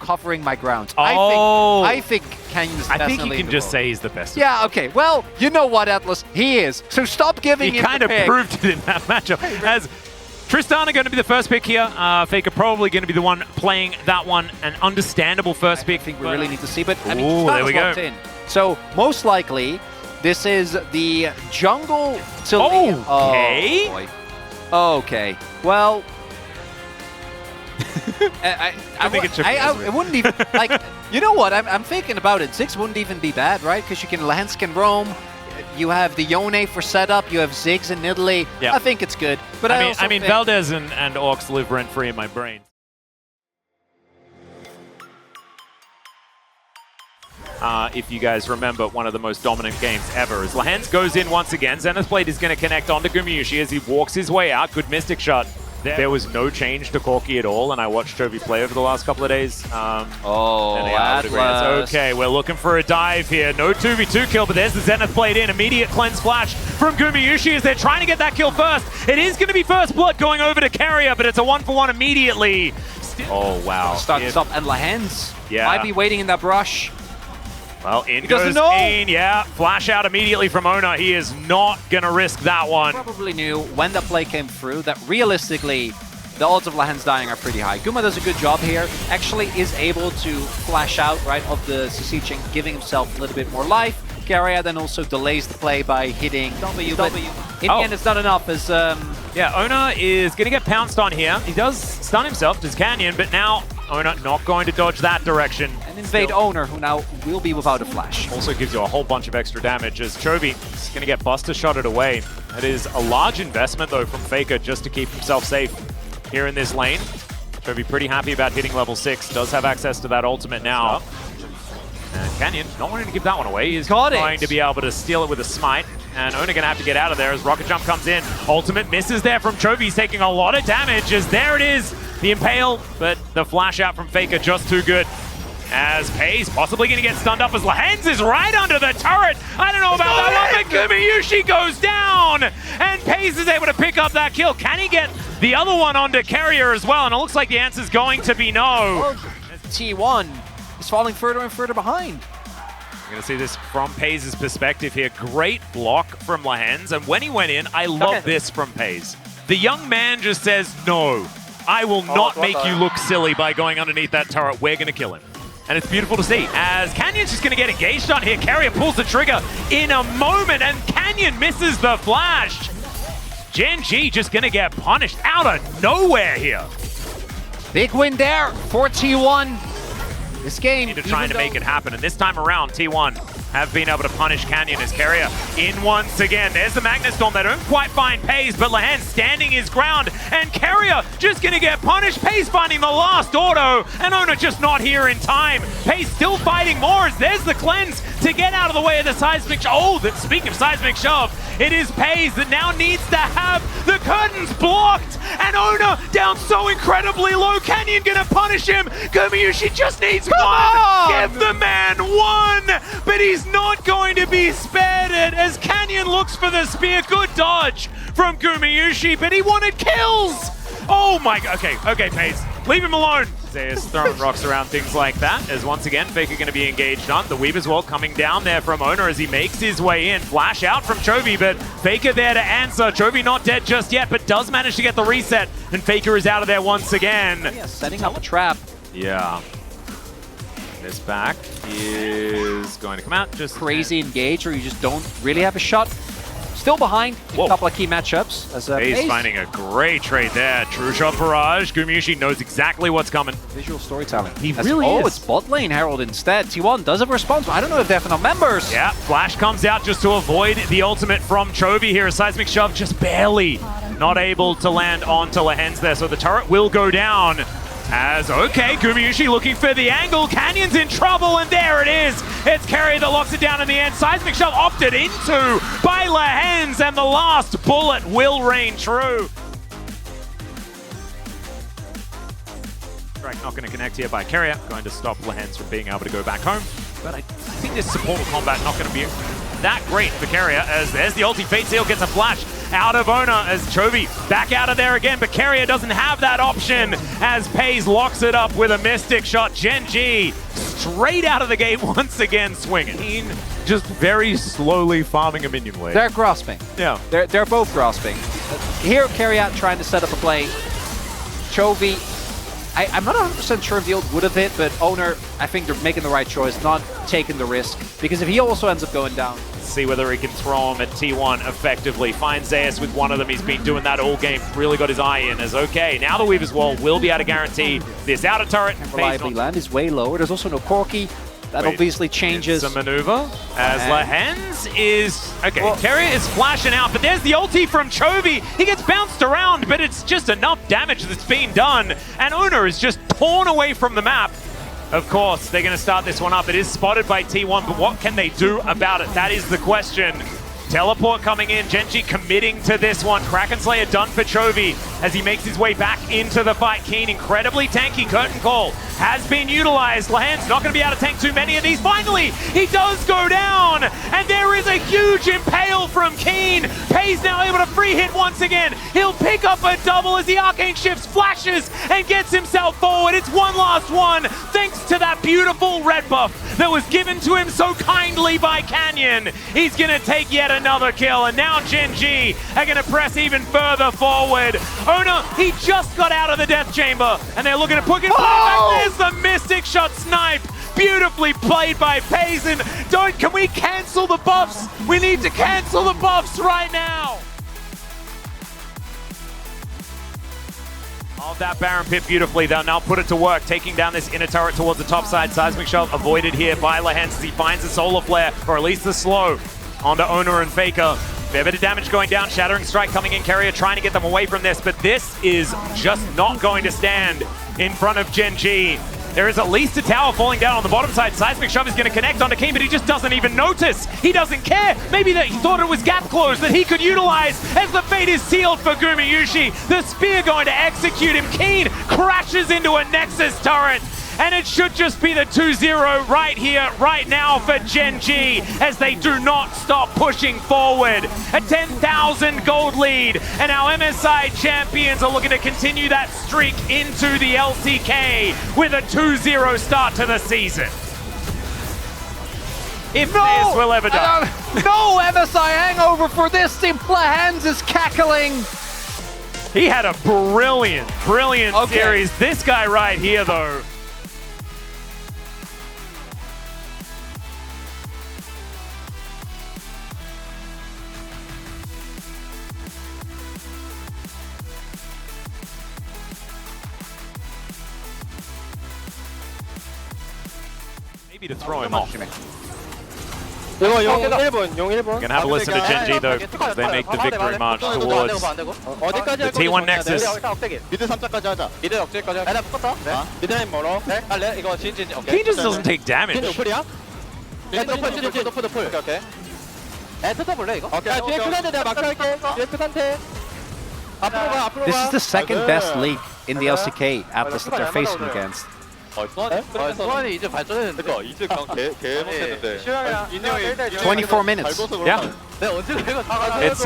covering my ground. Oh. I think Canyon's definitely I think you can just say he's the best. Yeah, okay. Well, you know what, Atlas? He is. So stop giving him He kind of proved it in that matchup. As Tristan are going to be the first pick here. Faker probably going to be the one playing that one. An understandable first pick. I think we really need to see, but I mean, ooh, there we go. in. So most likely, this is the jungle to okay. Oh, boy. Okay. Well, I wouldn't even like. You know what? I'm thinking about it. Ziggs wouldn't even be bad, right? Because you can Lance can roam. You have the Yone for setup. You have Ziggs in Italy. Yep. I think it's good. But I mean, Valdez and Orcs live rent free in my brain. If you guys remember, one of the most dominant games ever as Lahens goes in once again. Zenith Blade is going to connect onto Gumayusi as he walks his way out. Good Mystic Shot. There was no change to Corki at all, and I watched Chovy play over the last couple of days. Okay, we're looking for a dive here. No 2v2 kill, but there's the Zenith Blade in. Immediate cleanse flash from Gumayusi as they're trying to get that kill first. It is going to be first blood going over to Carrier, but it's a 1-for-1 immediately. Oh, wow. Stop. And Lahens might be waiting in that brush. Well, in goes Ain, yeah. Flash out immediately from Ona. He is not going to risk that one. Probably knew when the play came through that realistically, the odds of Lahens dying are pretty high. Guma does a good job here. Actually is able to flash out, right, of the Sisiching, giving himself a little bit more life. Carrier then also delays the play by hitting W, but in the end it's not enough as... Yeah, Ona is going to get pounced on here. He does stun himself, does Canyon, but now Ona not going to dodge that direction. And invade Owner, who now will be without a flash. Also gives you a whole bunch of extra damage as Chovy is going to get Buster shotted away. That is a large investment, though, from Faker just to keep himself safe here in this lane. Chovy pretty happy about hitting level 6. Does have access to that ultimate now. And Canyon not wanting to give that one away. He's going to be able to steal it with a smite. And Ona gonna have to get out of there as Rocket Jump comes in. Ultimate misses there from Chovy. He's taking a lot of damage as there it is. The Impale, but the flash out from Faker just too good. As Peyz possibly gonna get stunned up as Lahens is right under the turret. I don't know about that one, but Gumayusi goes down. And Peyz is able to pick up that kill. Can he get the other one onto Carrier as well? And it looks like the answer's going to be no. T1 is falling further and further behind. We're going to see this from Peyz's perspective here. Great block from Lahens, and when he went in, I love this from Peyz. The young man just says, no, I will not make you look silly by going underneath that turret. We're going to kill him. And it's beautiful to see, as Canyon's just going to get engaged on here. Carrier pulls the trigger in a moment, and Canyon misses the flash. Gen.G just going to get punished out of nowhere here. Big win there for T1. This game, trying to make it happen, and this time around, T1 have been able to punish Canyon as Carrier in once again. There's the Magnet Storm. They don't quite find Peyz, but Lahens standing his ground, and Carrier just going to get punished. Peyz finding the last auto, and Ona just not here in time. Peyz still fighting more as there's the cleanse to get out of the way of the seismic shove. Oh, speaking of seismic shove, it is Peyz that now needs to have the curtains blocked, and Ona down so incredibly low. Canyon gonna punish him. Gumayusi just needs one. Give the man one, but he's not going to be spared it as Canyon looks for the spear. Good dodge from Gumayusi, but he wanted kills. Oh my god. Okay, Peyz, leave him alone. Zeus throwing rocks around, things like that, as once again, Faker going to be engaged on. The Weaver's Wall coming down there from Ona as he makes his way in. Flash out from Chovy, but Faker there to answer. Chovy not dead just yet, but does manage to get the reset, and Faker is out of there once again. Yeah, setting up a trap. Yeah. This back is going to come out. Just crazy engage, or you just don't really have a shot. Still behind in a couple of key matchups. As Peyz finding a great trade there. True shot barrage. Gumayusi knows exactly what's coming. Visual storytelling. He really is. Oh, it's bot lane Herald instead. T1 does have a response, but I don't know if they have enough members. Yeah, Flash comes out just to avoid the ultimate from Chovy here. A seismic shove just barely not able to land onto Lahens there, so the turret will go down. Gumayusi looking for the angle. Canyon's in trouble, and there it is. It's Carrier that locks it down in the end. Seismic shove opted into by Lahens, and the last bullet will reign true. Strike not going to connect here by Carrier. Going to stop Lahens from being able to go back home. But I think this supportal combat not going to be that great for Carrier, as there's the ulti. Fate Seal gets a flash out of Owner as Chovy back out of there again, but Keria doesn't have that option as Peyz locks it up with a Mystic shot. Gen.G straight out of the gate once again swinging. Just very slowly farming a minion wave. They're grasping. Yeah. They're both grasping. Here, Keria trying to set up a play. Chovy, I'm not 100% sure if the ult would have hit, but Owner, I think they're making the right choice, not taking the risk. Because if he also ends up going down... See whether he can throw him at T1 effectively. Finds Zeus with one of them. He's been doing that all game. Really got his eye in as, okay, now the Weaver's Wall will be able to guarantee this outer turret. Reliably land is way lower. There's also no Corki. That obviously changes. It's a maneuver as LaHens is... Okay, Keria is flashing out, but there's the ulti from Chovy. He gets bounced around, but it's just enough damage that's being done. And Owner is just torn away from the map. Of course, they're going to start this one up. It is spotted by T1, but what can they do about it? That is the question. Teleport coming in, Gen.G committing to this one. Kraken Slayer done for Chovy as he makes his way back into the fight. Keen, incredibly tanky. Curtain Call has been utilized. LaHens not going to be able to tank too many of these. Finally, he does go down, and there is a huge impale from Keen. Peyz now able to free hit once again. He'll pick up a double as the Arcane shifts, flashes, and gets himself forward. It's one last one, thanks to that beautiful red buff that was given to him so kindly by Canyon. He's going to take yet another kill, and now Gen.G are going to press even further forward. Owner, he just got out of the death chamber, and they're looking to put him back. There's the Mystic shot snipe. Beautifully played by Peyz, and can we cancel the buffs? We need to cancel the buffs right now. Of that Baron Pit beautifully, they'll now put it to work, taking down this inner turret towards the top side. Seismic Shot avoided here by LaHens as he finds the Solar Flare, or at least the slow, onto Owner and Faker. Fair bit of damage going down, Shattering Strike coming in, Keria trying to get them away from this, but this is just not going to stand in front of Gen.G. There is at least a tower falling down on the bottom side. Seismic Shove is going to connect onto Keen, but he just doesn't even notice. He doesn't care. Maybe that he thought it was gap close that he could utilize as the fate is sealed for Gumayusi. The spear going to execute him. Keen crashes into a Nexus turret. And it should just be the 2-0 right here, right now for Gen.G as they do not stop pushing forward. A 10,000 gold lead, and our MSI champions are looking to continue that streak into the LCK with a 2-0 start to the season. If this will ever done. No MSI hangover for this team. LaHens is cackling. He had a brilliant series. This guy right here, though. Maybe to throw him off. 용 1분, 용 1분. We're gonna have a listen to Gen.G though, as they make the victory march towards the T1 Nexus. 미드 3차까지 하자. 미드 역제까지 하자. 붙었다. 네. 미드 라인 멀어. 네. 갈래? 이거 진. 오케이. He just doesn't take damage. 진 노플이야? 노플. 오케이. 에 뜯어볼래 이거? 오케이. 뒤에 크산테 내가 마크할게. 뒤에 크산테. 앞으로 가. This is the second best league in the LCK Atlas that they're facing against. 수환이 이제 발전했는데. 그러니까 이제 그냥 개 못했는데. 24 minutes. Yeah. It's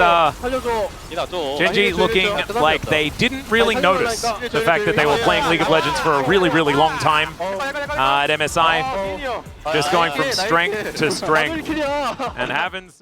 Gen.G looking like they didn't really notice the fact that they were playing League of Legends for a really long time at MSI. Just going from strength to strength and having